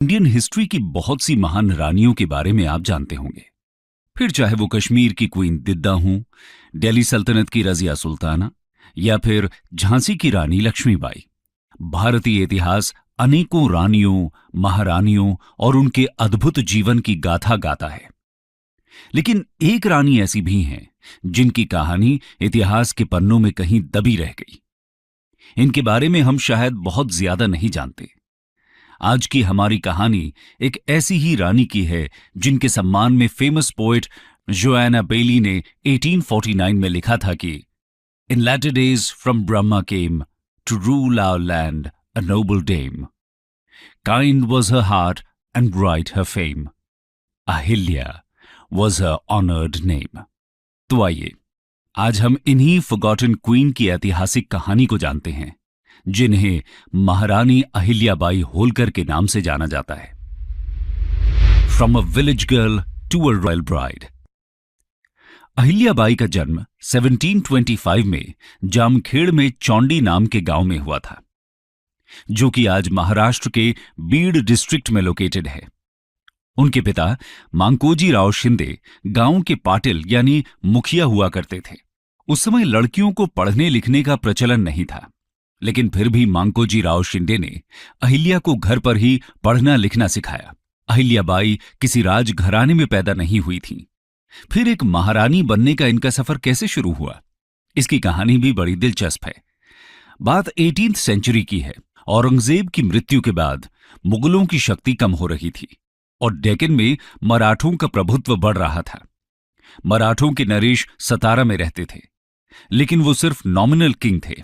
Indian history की बहुत सी महान रानियों के बारे में आप जानते होंगे। फिर चाहे वो कश्मीर की क्वीन दिद्दा हों, दिल्ली सल्तनत की रजिया सुल्ताना या फिर झांसी की रानी लक्ष्मीबाई। भारतीय इतिहास अनेकों रानियों, महारानियों और उनके अद्भुत जीवन की गाथा गाता है। लेकिन एक रानी ऐसी भी हैं जिनकी कहानी इतिहास के पन्नों में कहीं दबी रह गई। इनके बारे में हम शायद बहुत ज्यादा नहीं जानते। आज की हमारी कहानी एक ऐसी ही रानी की है जिनके सम्मान में फेमस पोएट जोआना बेली ने 1849 में लिखा था कि in latter days from Brahma came to rule our land a noble dame, kind was her heart and bright her fame, Ahilya was her honoured name. तो आइए आज हम इन्हीं फॉरगॉटन क्वीन की ऐतिहासिक कहानी को जानते हैं जिन्हें महारानी अहिल्याबाई होलकर के नाम से जाना जाता है। From a village girl to a royal bride. Ahilyabai का जन्म 1725 में जामखेड़ में चौंडी नाम के गांव में हुआ था, जो कि आज महाराष्ट्र के बीड डिस्ट्रिक्ट में लोकेटेड है। उनके पिता मांकोजी राव शिंदे गांव के पाटिल यानी मुखिया हुआ करते थे। उस समय लड़कियों को पढ़ने लिखने का प्रचलन नहीं था, लेकिन फिर भी मांकोजी राव शिंदे ने अहिल्या को घर पर ही पढ़ना लिखना सिखाया। अहिल्याबाई किसी राजघराने में पैदा नहीं हुई थीं। फिर एक महारानी बनने का इनका सफर कैसे शुरू हुआ, इसकी कहानी भी बड़ी दिलचस्प है। बात 18th सेंचुरी की है। औरंगजेब की मृत्यु के बाद मुगलों की शक्ति कम हो रही थी और डेक्कन में मराठों का प्रभुत्व बढ़ रहा था। मराठों के नरेश सतारा में रहते थे, लेकिन वो सिर्फ नॉमिनल किंग थे।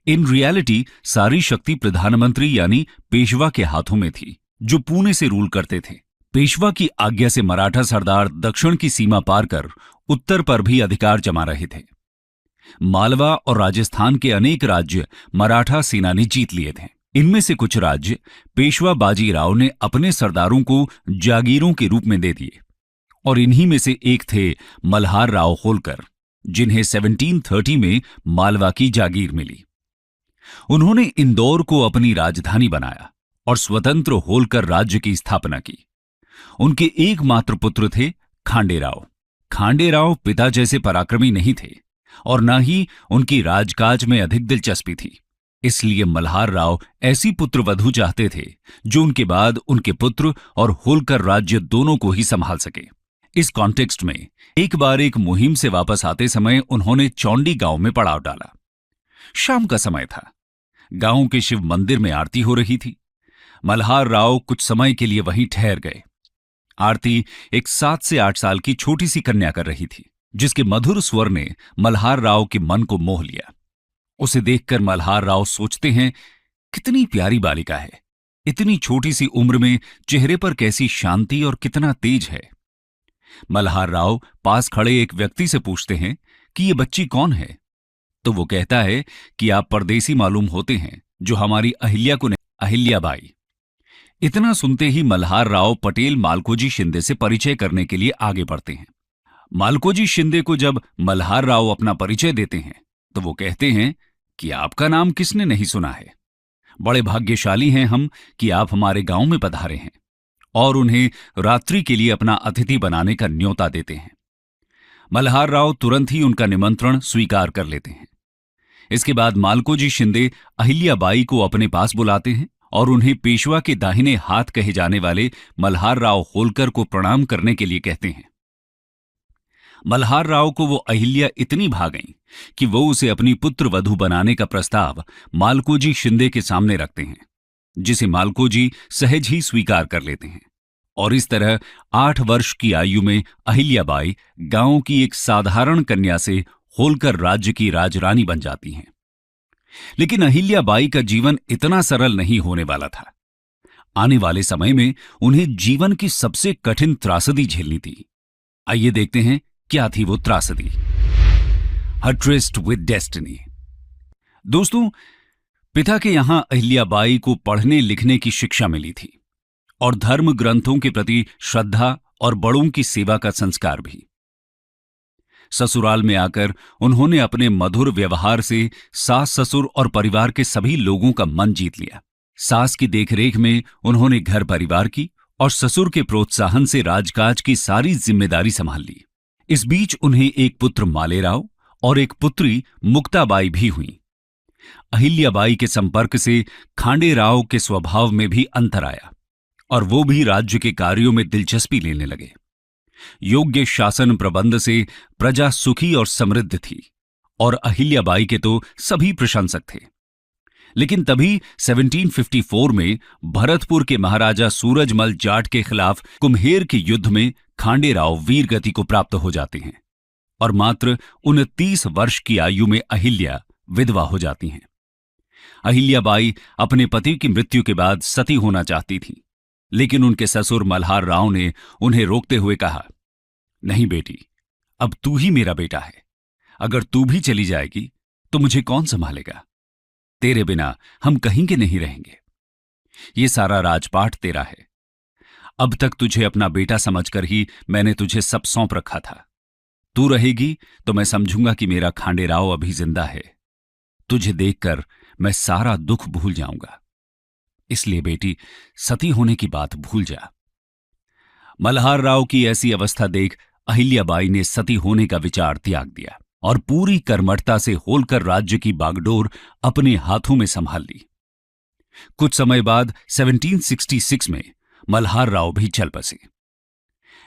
इन रियलिटी सारी शक्ति प्रधानमंत्री यानी पेशवा के हाथों में थी, जो पुणे से रूल करते थे। पेशवा की आज्ञा से मराठा सरदार दक्षिण की सीमा पार कर उत्तर पर भी अधिकार जमा रहे थे। मालवा और राजस्थान के अनेक राज्य मराठा सेना ने जीत लिए थे। इनमें से कुछ राज्य पेशवा बाजीराव ने अपने सरदारों को जागीरों के रूप में दे दिए और इन्हीं में से एक थे मल्हार राव होलकर, जिन्हें 1730 में मालवा की जागीर मिली। उन्होंने इंदौर को अपनी राजधानी बनाया और स्वतंत्र होलकर राज्य की स्थापना की। उनके एकमात्र पुत्र थे खांडेराव। खांडेराव पिता जैसे पराक्रमी नहीं थे और न ही उनकी राजकाज में अधिक दिलचस्पी थी। इसलिए मल्हार राव ऐसी पुत्रवधू चाहते थे जो उनके बाद उनके पुत्र और होलकर राज्य दोनों को ही संभाल सके। इस कॉन्टेक्स्ट में एक बार एक मुहिम से वापस आते समय उन्होंने चौंडी गांव में पड़ाव डाला। शाम का समय था। गांव के शिव मंदिर में आरती हो रही थी। मल्हार राव कुछ समय के लिए वहीं ठहर गए। आरती एक 7 से 8 साल की छोटी सी कन्या कर रही थी, जिसके मधुर स्वर ने मल्हार राव के मन को मोह लिया। उसे देखकर मल्हार राव सोचते हैं, कितनी प्यारी बालिका है, इतनी छोटी सी उम्र में चेहरे पर कैसी शांति और कितना तेज है। मल्हार राव पास खड़े एक व्यक्ति से पूछते हैं कि ये बच्ची कौन है, तो वो कहता है कि आप परदेसी मालूम होते हैं, जो हमारी अहिल्या को अहिल्याबाई। इतना सुनते ही मल्हार राव पटेल मालकोजी शिंदे से परिचय करने के लिए आगे बढ़ते हैं। मालकोजी शिंदे को जब मल्हार राव अपना परिचय देते हैं तो वो कहते हैं कि आपका नाम किसने नहीं सुना है। बड़े भाग्यशाली हैं हम कि आप हमारे गांव में पधारे हैं, और उन्हें रात्रि के लिए अपना अतिथि बनाने का न्योता देते हैं। मल्हार राव तुरंत ही उनका निमंत्रण स्वीकार कर लेते हैं। इसके बाद मालकोजी शिंदे अहिल्याबाई को अपने पास बुलाते हैं और उन्हें पेशवा के दाहिने हाथ कहे जाने वाले मल्हार राव होलकर को प्रणाम करने के लिए कहते हैं। मल्हार राव को वो अहिल्या इतनी भा गईं कि वो उसे अपनी पुत्र वधू बनाने का प्रस्ताव मालकोजी शिंदे के सामने रखते हैं, जिसे मालकोजी सहज ही स्वीकार कर लेते हैं। और इस तरह 8 वर्ष की आयु में अहिल्याबाई गांव की एक साधारण कन्या से होलकर राज्य की राजरानी बन जाती हैं। लेकिन अहिल्याबाई का जीवन इतना सरल नहीं होने वाला था। आने वाले समय में उन्हें जीवन की सबसे कठिन त्रासदी झेलनी थी। आइए देखते हैं क्या थी वो त्रासदी। हर ट्रिस्ट विद डेस्टिनी। दोस्तों, पिता के यहां अहिल्याबाई को पढ़ने लिखने की शिक्षा मिली थी और धर्म ग्रंथों के प्रति श्रद्धा और बड़ों की सेवा का संस्कार भी। ससुराल में आकर उन्होंने अपने मधुर व्यवहार से सास ससुर और परिवार के सभी लोगों का मन जीत लिया। सास की देखरेख में उन्होंने घर परिवार की और ससुर के प्रोत्साहन से राजकाज की सारी जिम्मेदारी संभाल ली। इस बीच उन्हें एक पुत्र मालेराव और एक पुत्री मुक्ताबाई भी हुई। अहिल्याबाई के संपर्क से खांडेराव के स्वभाव में भी अंतर आया और वो भी राज्य के कार्यों में दिलचस्पी लेने लगे। योग्य शासन प्रबंध से प्रजा सुखी और समृद्ध थी और अहिल्याबाई के तो सभी प्रशंसक थे। लेकिन तभी 1754 में भरतपुर के महाराजा सूरजमल जाट के खिलाफ कुम्हेर के युद्ध में खांडेराव वीर गति को प्राप्त हो जाते हैं और मात्र 29 वर्ष की आयु में अहिल्या विधवा हो जाती हैं। अहिल्याबाई अपने पति की मृत्यु के बाद सती होना चाहती थी, लेकिन उनके ससुर मल्हार राव ने उन्हें रोकते हुए कहा, नहीं बेटी, अब तू ही मेरा बेटा है। अगर तू भी चली जाएगी तो मुझे कौन संभालेगा? तेरे बिना हम कहीं के नहीं रहेंगे। ये सारा राजपाट तेरा है। अब तक तुझे अपना बेटा समझकर ही मैंने तुझे सब सौंप रखा था। तू रहेगी तो मैं समझूंगा कि मेरा खांडेराव अभी जिंदा है। तुझे देखकर मैं सारा दुख भूल जाऊंगा। इसलिए बेटी, सती होने की बात भूल जा। मल्हार राव की ऐसी अवस्था देख अहिल्याबाई ने सती होने का विचार त्याग दिया और पूरी कर्मठता से होलकर राज्य की बागडोर अपने हाथों में संभाल ली। कुछ समय बाद 1766 में मल्हार राव भी चल बसे।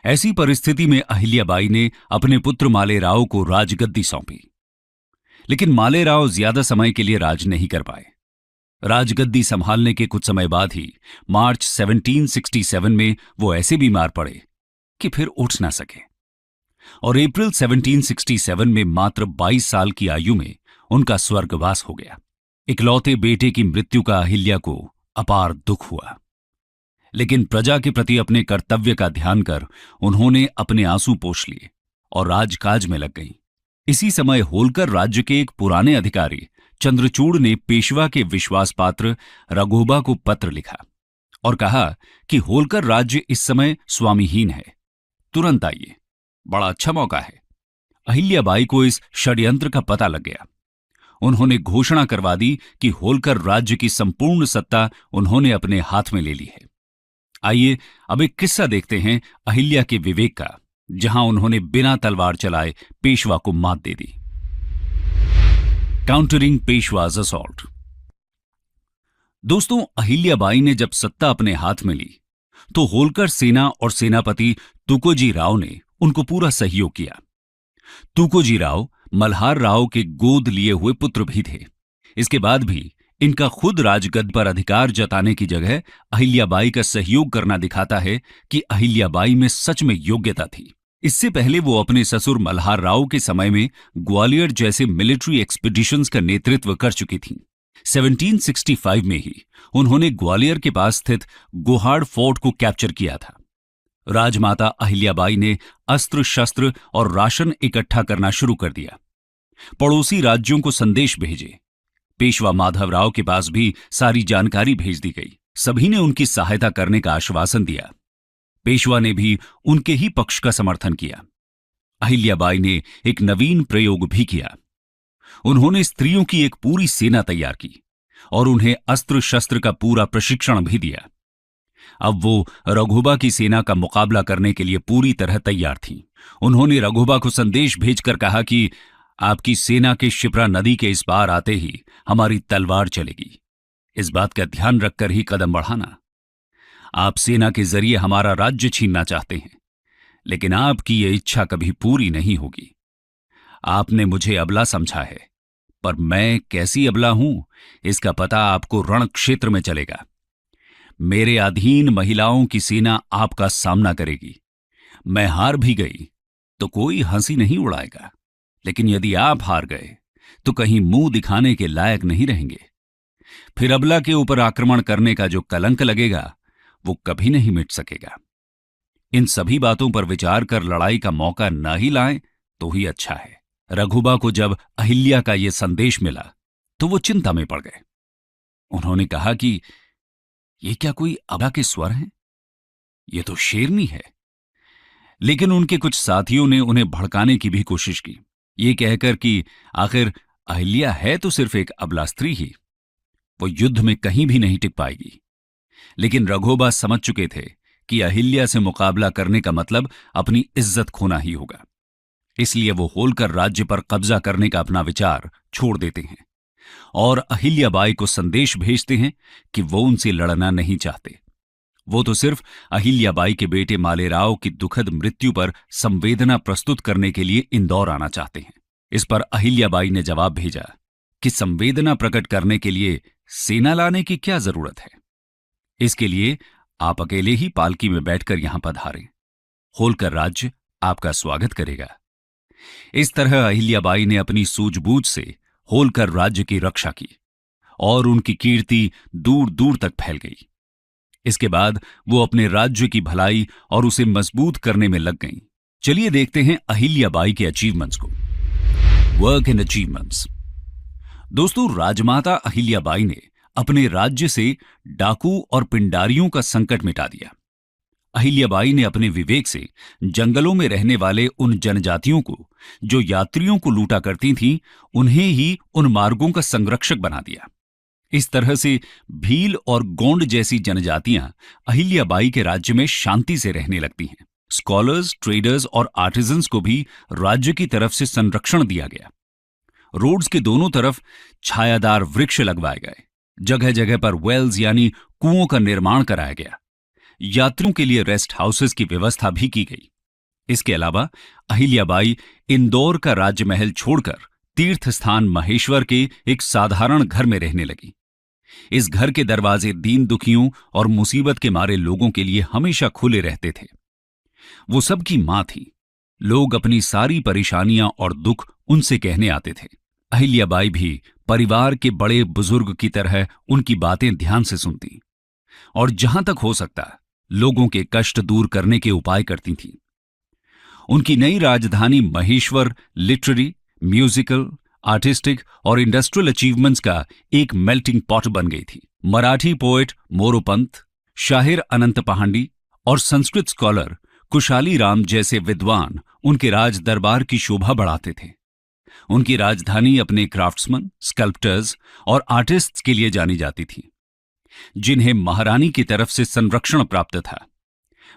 ऐसी परिस्थिति में अहिल्याबाई ने अपने पुत्र मालेराव को राजगद्दी सौंपी, लेकिन मालेराव ज्यादा समय के लिए राज नहीं कर पाए। राजगद्दी संभालने के कुछ समय बाद ही मार्च 1767 में वो ऐसे बीमार पड़े कि फिर उठ ना सके और अप्रैल 1767 में मात्र 22 साल की आयु में उनका स्वर्गवास हो गया। इकलौते बेटे की मृत्यु का अहिल्या को अपार दुख हुआ, लेकिन प्रजा के प्रति अपने कर्तव्य का ध्यान कर उन्होंने अपने आंसू पोंछ लिए और राजकाज में लग गईं। इसी समय होलकर राज्य के एक पुराने अधिकारी चंद्रचूड़ ने पेशवा के विश्वास पात्र रघोबा को पत्र लिखा और कहा कि होलकर राज्य इस समय स्वामीहीन है, तुरंत आइए, बड़ा अच्छा मौका है। अहिल्याबाई को इस षड्यंत्र का पता लग गया। उन्होंने घोषणा करवा दी कि होलकर राज्य की संपूर्ण सत्ता उन्होंने अपने हाथ में ले ली है। आइए अब एक किस्सा देखते हैं अहिल्या के विवेक का, जहां उन्होंने बिना तलवार चलाए पेशवा को मात दे दी। Countering पेशवाज assault. दोस्तों, अहिल्याबाई ने जब सत्ता अपने हाथ में ली तो होलकर सेना और सेनापति तुकोजी राव ने उनको पूरा सहयोग किया। तुकोजी राव मल्हार राव के गोद लिए हुए पुत्र भी थे। इसके बाद भी इनका खुद राजगद्दी पर अधिकार जताने की जगह अहिल्याबाई का सहयोग करना दिखाता है कि अहिल्याबाई में सच में योग्यता थी। इससे पहले वो अपने ससुर मल्हार राव के समय में ग्वालियर जैसे मिलिट्री एक्सपीडिशंस का नेतृत्व कर चुकी थीं। 1765 में ही उन्होंने ग्वालियर के पास स्थित गोहाड़ फोर्ट को कैप्चर किया था। राजमाता अहिल्याबाई ने अस्त्र शस्त्र और राशन इकट्ठा करना शुरू कर दिया। पड़ोसी राज्यों को संदेश भेजे। पेशवा माधवराव के पास भी सारी जानकारी भेज दी गई। सभी ने उनकी सहायता करने का आश्वासन दिया। पेशवा ने भी उनके ही पक्ष का समर्थन किया। अहिल्याबाई ने एक नवीन प्रयोग भी किया। उन्होंने स्त्रियों की एक पूरी सेना तैयार की और उन्हें अस्त्र शस्त्र का पूरा प्रशिक्षण भी दिया। अब वो रघोबा की सेना का मुकाबला करने के लिए पूरी तरह तैयार थीं। उन्होंने रघोबा को संदेश भेजकर कहा कि आपकी सेना के शिप्रा नदी के इस पार आते ही हमारी तलवार चलेगी। इस बात का ध्यान रखकर ही कदम बढ़ाना। आप सेना के जरिए हमारा राज्य छीनना चाहते हैं, लेकिन आपकी ये इच्छा कभी पूरी नहीं होगी। आपने मुझे अबला समझा है, पर मैं कैसी अबला हूं इसका पता आपको रण क्षेत्र में चलेगा। मेरे अधीन महिलाओं की सेना आपका सामना करेगी। मैं हार भी गई तो कोई हंसी नहीं उड़ाएगा, लेकिन यदि आप हार गए तो कहीं मुंह दिखाने के लायक नहीं रहेंगे। फिर अबला के ऊपर आक्रमण करने का जो कलंक लगेगा वो कभी नहीं मिट सकेगा। इन सभी बातों पर विचार कर लड़ाई का मौका न ही लाएं तो ही अच्छा है। रघुबा को जब अहिल्या का यह संदेश मिला तो वो चिंता में पड़ गए। उन्होंने कहा कि ये क्या कोई अबला के स्वर हैं? ये तो शेरनी है। लेकिन उनके कुछ साथियों ने उन्हें भड़काने की भी कोशिश की, ये कहकर कि आखिर अहिल्या है तो सिर्फ एक अबला स्त्री ही। वो युद्ध में कहीं भी नहीं टिक पाएगी। लेकिन रघोबा समझ चुके थे कि अहिल्या से मुकाबला करने का मतलब अपनी इज्जत खोना ही होगा। इसलिए वो होलकर राज्य पर कब्जा करने का अपना विचार छोड़ देते हैं और अहिल्याबाई को संदेश भेजते हैं कि वो उनसे लड़ना नहीं चाहते। वो तो सिर्फ अहिल्याबाई के बेटे मालेराव की दुखद मृत्यु पर संवेदना प्रस्तुत करने के लिए इंदौर आना चाहते हैं। इस पर अहिल्याबाई ने जवाब भेजा कि संवेदना प्रकट करने के लिए सेना लाने की क्या जरूरत है। इसके लिए आप अकेले ही पालकी में बैठकर यहां पधारें। होलकर राज्य आपका स्वागत करेगा। इस तरह अहिल्याबाई ने अपनी सूझबूझ से होलकर राज्य की रक्षा की और उनकी कीर्ति दूर दूर तक फैल गई। इसके बाद वो अपने राज्य की भलाई और उसे मजबूत करने में लग गईं। चलिए देखते हैं अहिल्याबाई के अचीवमेंट्स को। Work and achievements. दोस्तों, राजमाता अहिल्याबाई ने अपने राज्य से डाकू और पिंडारियों का संकट मिटा दिया। अहिल्याबाई ने अपने विवेक से जंगलों में रहने वाले उन जनजातियों को जो यात्रियों को लूटा करती थीं, उन्हें ही उन मार्गों का संरक्षक बना दिया। इस तरह से भील और गोंड जैसी जनजातियां अहिल्याबाई के राज्य में शांति से रहने लगती हैं। स्कॉलर्स, ट्रेडर्स और आर्टिजन्स को भी राज्य की तरफ से संरक्षण दिया गया। रोड्स के दोनों तरफ छायादार वृक्ष लगवाए गए। जगह जगह पर वेल्स यानी कुओं का निर्माण कराया गया। यात्रियों के लिए रेस्ट हाउसेस की व्यवस्था भी की गई। इसके अलावा अहिल्याबाई इंदौर का राजमहल छोड़कर तीर्थ स्थान महेश्वर के एक साधारण घर में रहने लगी। इस घर के दरवाजे दीन दुखियों और मुसीबत के मारे लोगों के लिए हमेशा खुले रहते थे। वो सबकी मां थी। लोग अपनी सारी परेशानियां और दुख उनसे कहने आते थे। अहिल्याबाई भी परिवार के बड़े बुजुर्ग की तरह उनकी बातें ध्यान से सुनती और जहां तक हो सकता लोगों के कष्ट दूर करने के उपाय करती थीं। उनकी नई राजधानी महेश्वर लिटरेरी, म्यूजिकल, आर्टिस्टिक और इंडस्ट्रियल अचीवमेंट्स का एक मेल्टिंग पॉट बन गई थी। मराठी पोएट मोरोपंत, शाहिर अनंत पहांडी और संस्कृत स्कॉलर कुशाली राम जैसे विद्वान उनके राज दरबार की शोभा बढ़ाते थे। उनकी राजधानी अपने क्राफ्ट्समैन, स्कल्प्टर्स और आर्टिस्ट्स के लिए जानी जाती थी, जिन्हें महारानी की तरफ से संरक्षण प्राप्त था।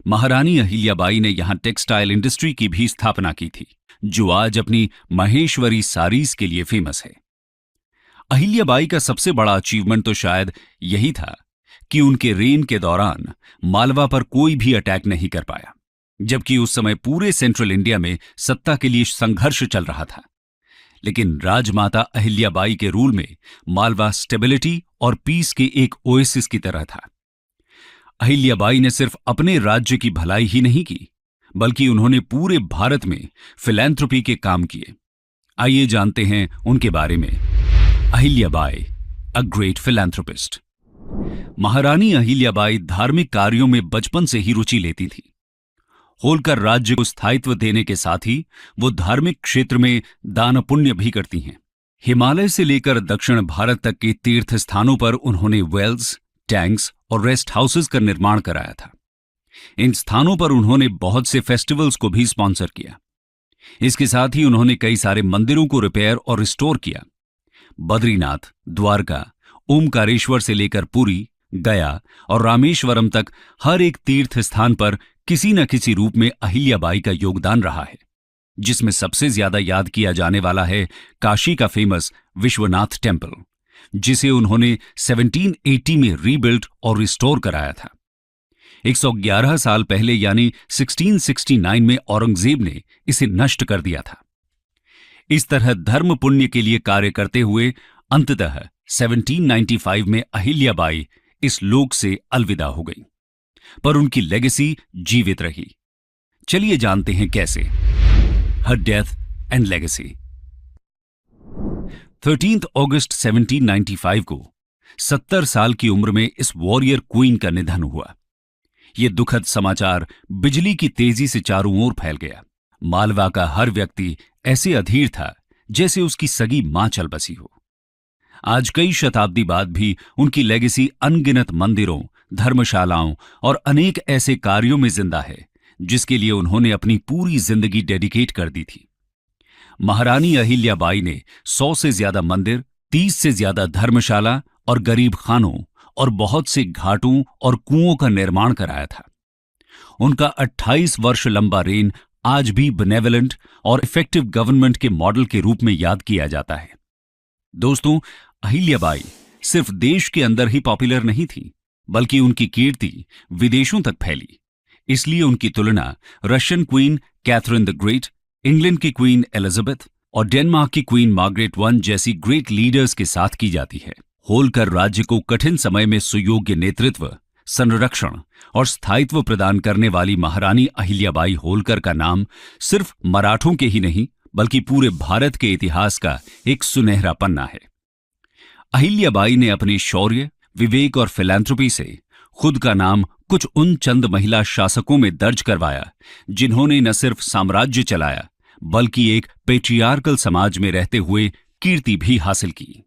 महारानी अहिल्याबाई ने यहां टेक्सटाइल इंडस्ट्री की भी स्थापना की थी, जो आज अपनी महेश्वरी साड़ीज के लिए फेमस है। अहिल्याबाई का सबसे बड़ा अचीवमेंट तो शायद यही था कि उनके रेन के दौरान मालवा पर कोई भी अटैक नहीं कर पाया, जबकि उस समय पूरे सेंट्रल इंडिया में सत्ता के लिए संघर्ष चल रहा था। लेकिन राजमाता अहिल्याबाई के रूल में मालवा स्टेबिलिटी और पीस के एक ओएसिस की तरह था। अहिल्याबाई ने सिर्फ अपने राज्य की भलाई ही नहीं की, बल्कि उन्होंने पूरे भारत में फिलैंथ्रोपी के काम किए। आइए जानते हैं उनके बारे में। Ahilyabai, a great philanthropist. महारानी अहिल्याबाई धार्मिक कार्यों में बचपन से ही रुचि लेती थी। होलकर राज्य को स्थायित्व देने के साथ ही वो धार्मिक क्षेत्र में दान पुण्य भी करती हैं। हिमालय से लेकर दक्षिण भारत तक के तीर्थ स्थानों पर उन्होंने वेल्स, टैंक्स और रेस्ट हाउसेस का निर्माण कराया था। इन स्थानों पर उन्होंने बहुत से फेस्टिवल्स को भी स्पॉन्सर किया। इसके साथ ही उन्होंने कई सारे मंदिरों को रिपेयर और रिस्टोर किया। बद्रीनाथ, द्वारका, ओमकारेश्वर से लेकर पुरी, गया और रामेश्वरम तक हर एक तीर्थ स्थान पर किसी न किसी रूप में अहिल्याबाई का योगदान रहा है, जिसमें सबसे ज्यादा याद किया जाने वाला है काशी का फेमस विश्वनाथ टेम्पल, जिसे उन्होंने 1780 में रीबिल्ड और रिस्टोर कराया था। 111 साल पहले यानी 1669 में औरंगजेब ने इसे नष्ट कर दिया था। इस तरह धर्म पुण्य के लिए कार्य करते हुए अंततः 1795 में अहिल्याबाई इस लोक से अलविदा हो गई, पर उनकी लेगेसी जीवित रही। चलिए जानते हैं कैसे। Her death and legacy. 13 अगस्त 1795 को 70 साल की उम्र में इस वॉरियर क्वीन का निधन हुआ। यह दुखद समाचार बिजली की तेजी से चारों ओर फैल गया। मालवा का हर व्यक्ति ऐसे अधीर था जैसे उसकी सगी मां चल बसी हो। आज कई शताब्दी बाद भी उनकी लेगेसी अनगिनत मंदिरों, धर्मशालाओं और अनेक ऐसे कार्यों में जिंदा है जिसके लिए उन्होंने अपनी पूरी जिंदगी डेडिकेट कर दी थी। महारानी अहिल्याबाई ने 100 से ज्यादा मंदिर, 30 से ज्यादा धर्मशाला और गरीब खानों और बहुत से घाटों और कुओं का निर्माण कराया था। उनका 28 वर्ष लंबा रेन आज भी बेनेवलेंट और इफेक्टिव गवर्नमेंट के मॉडल के रूप में याद किया जाता है। दोस्तों, अहिल्याबाई सिर्फ देश के अंदर ही पॉपुलर नहीं थी, बल्कि उनकी कीर्ति विदेशों तक फैली। इसलिए उनकी तुलना Russian queen Catherine the great, England की क्वीन एलिजाबेथ और डेनमार्क की क्वीन मार्गरेट वन जैसी ग्रेट लीडर्स के साथ की जाती है। होलकर राज्य को कठिन समय में सुयोग्य नेतृत्व, संरक्षण और स्थायित्व प्रदान करने वाली महारानी अहिल्याबाई होलकर का नाम सिर्फ मराठों के ही नहीं, बल्कि पूरे भारत के इतिहास का एक सुनहरा पन्ना है। अहिल्याबाई ने अपने शौर्य, विवेक और फिलैंथ्रोपी से खुद का नाम कुछ उन चंद महिला शासकों में दर्ज करवाया जिन्होंने न सिर्फ साम्राज्य चलाया, बल्कि एक पेट्रियार्कल समाज में रहते हुए कीर्ति भी हासिल की।